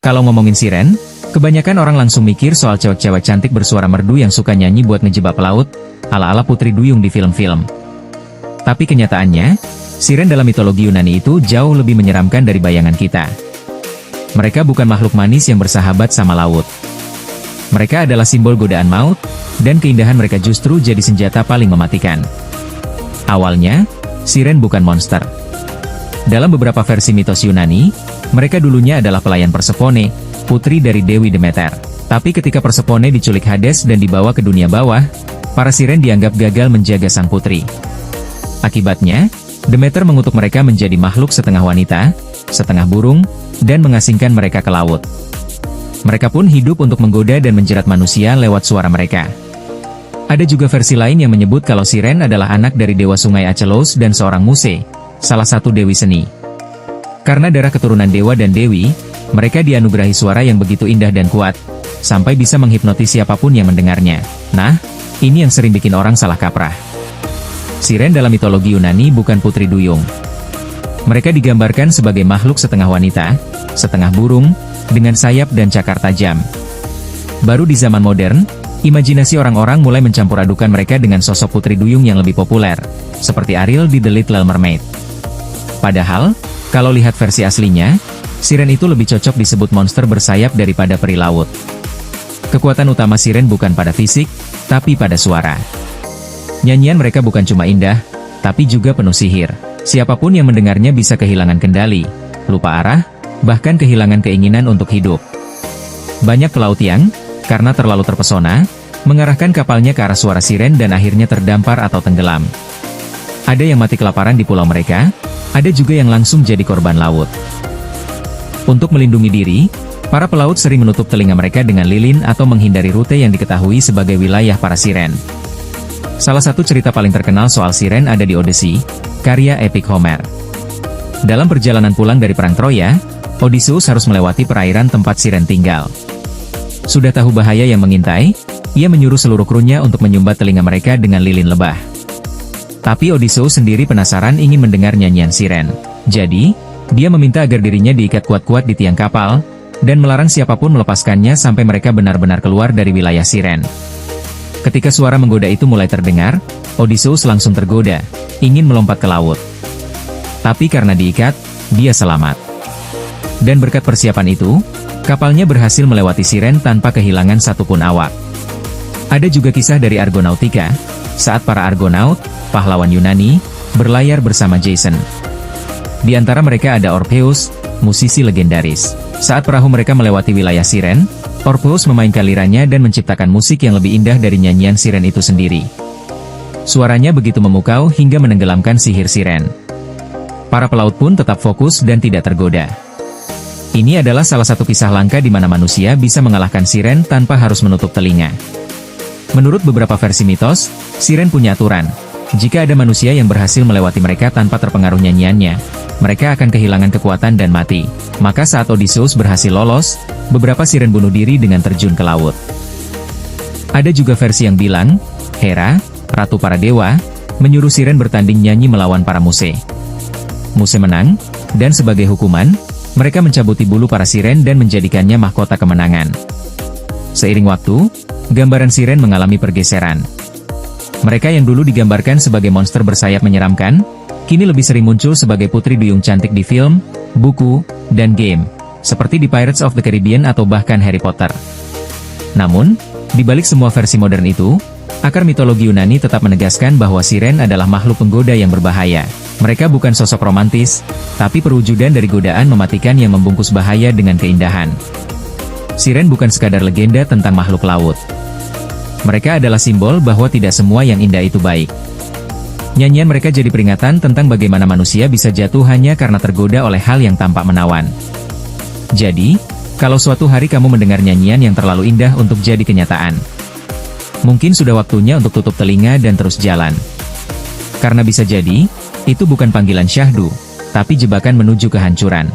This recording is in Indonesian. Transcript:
Kalau ngomongin siren, kebanyakan orang langsung mikir soal cewek-cewek cantik bersuara merdu yang suka nyanyi buat ngejebak pelaut, ala-ala putri duyung di film-film. Tapi kenyataannya, siren dalam mitologi Yunani itu jauh lebih menyeramkan dari bayangan kita. Mereka bukan makhluk manis yang bersahabat sama laut. Mereka adalah simbol godaan maut, dan keindahan mereka justru jadi senjata paling mematikan. Awalnya, siren bukan monster. Dalam beberapa versi mitos Yunani, mereka dulunya adalah pelayan Persephone, putri dari Dewi Demeter. Tapi ketika Persephone diculik Hades dan dibawa ke dunia bawah, para siren dianggap gagal menjaga sang putri. Akibatnya, Demeter mengutuk mereka menjadi makhluk setengah wanita, setengah burung, dan mengasingkan mereka ke laut. Mereka pun hidup untuk menggoda dan menjerat manusia lewat suara mereka. Ada juga versi lain yang menyebut kalau siren adalah anak dari dewa sungai Acheloos dan seorang Muse, salah satu dewi seni. Karena darah keturunan dewa dan dewi, mereka dianugerahi suara yang begitu indah dan kuat, sampai bisa menghipnotis siapapun yang mendengarnya. Nah, ini yang sering bikin orang salah kaprah. Siren dalam mitologi Yunani bukan putri duyung. Mereka digambarkan sebagai makhluk setengah wanita, setengah burung, dengan sayap dan cakar tajam. Baru di zaman modern, imajinasi orang-orang mulai mencampur adukan mereka dengan sosok putri duyung yang lebih populer, seperti Ariel di The Little Mermaid. Padahal, kalau lihat versi aslinya, siren itu lebih cocok disebut monster bersayap daripada peri laut. Kekuatan utama siren bukan pada fisik, tapi pada suara. Nyanyian mereka bukan cuma indah, tapi juga penuh sihir. Siapapun yang mendengarnya bisa kehilangan kendali, lupa arah, bahkan kehilangan keinginan untuk hidup. Banyak pelaut yang, karena terlalu terpesona, mengarahkan kapalnya ke arah suara siren dan akhirnya terdampar atau tenggelam. Ada yang mati kelaparan di pulau mereka, ada juga yang langsung jadi korban laut. Untuk melindungi diri, para pelaut sering menutup telinga mereka dengan lilin atau menghindari rute yang diketahui sebagai wilayah para siren. Salah satu cerita paling terkenal soal siren ada di Odyssey, karya epik Homer. Dalam perjalanan pulang dari perang Troya, Odysseus harus melewati perairan tempat siren tinggal. Sudah tahu bahaya yang mengintai, ia menyuruh seluruh krunya untuk menyumbat telinga mereka dengan lilin lebah. Tapi Odysseus sendiri penasaran ingin mendengar nyanyian siren. Jadi, dia meminta agar dirinya diikat kuat-kuat di tiang kapal, dan melarang siapapun melepaskannya sampai mereka benar-benar keluar dari wilayah siren. Ketika suara menggoda itu mulai terdengar, Odysseus langsung tergoda, ingin melompat ke laut. Tapi karena diikat, dia selamat. Dan berkat persiapan itu, kapalnya berhasil melewati siren tanpa kehilangan satupun awak. Ada juga kisah dari Argonautika, saat para Argonaut, pahlawan Yunani, berlayar bersama Jason. Di antara mereka ada Orpheus, musisi legendaris. Saat perahu mereka melewati wilayah siren, Orpheus memainkan liranya dan menciptakan musik yang lebih indah dari nyanyian siren itu sendiri. Suaranya begitu memukau hingga menenggelamkan sihir siren. Para pelaut pun tetap fokus dan tidak tergoda. Ini adalah salah satu kisah langka di mana manusia bisa mengalahkan siren tanpa harus menutup telinga. Menurut beberapa versi mitos, siren punya aturan. Jika ada manusia yang berhasil melewati mereka tanpa terpengaruh nyanyiannya, mereka akan kehilangan kekuatan dan mati. Maka saat Odysseus berhasil lolos, beberapa siren bunuh diri dengan terjun ke laut. Ada juga versi yang bilang, Hera, ratu para dewa, menyuruh siren bertanding nyanyi melawan para Muse. Muse menang, dan sebagai hukuman, mereka mencabuti bulu para siren dan menjadikannya mahkota kemenangan. Seiring waktu, gambaran siren mengalami pergeseran. Mereka yang dulu digambarkan sebagai monster bersayap menyeramkan, kini lebih sering muncul sebagai putri duyung cantik di film, buku, dan game, seperti di Pirates of the Caribbean atau bahkan Harry Potter. Namun, di balik semua versi modern itu, akar mitologi Yunani tetap menegaskan bahwa siren adalah makhluk penggoda yang berbahaya. Mereka bukan sosok romantis, tapi perwujudan dari godaan mematikan yang membungkus bahaya dengan keindahan. Siren bukan sekadar legenda tentang makhluk laut. Mereka adalah simbol bahwa tidak semua yang indah itu baik. Nyanyian mereka jadi peringatan tentang bagaimana manusia bisa jatuh hanya karena tergoda oleh hal yang tampak menawan. Jadi, kalau suatu hari kamu mendengar nyanyian yang terlalu indah untuk jadi kenyataan, mungkin sudah waktunya untuk tutup telinga dan terus jalan. Karena bisa jadi, itu bukan panggilan syahdu, tapi jebakan menuju kehancuran.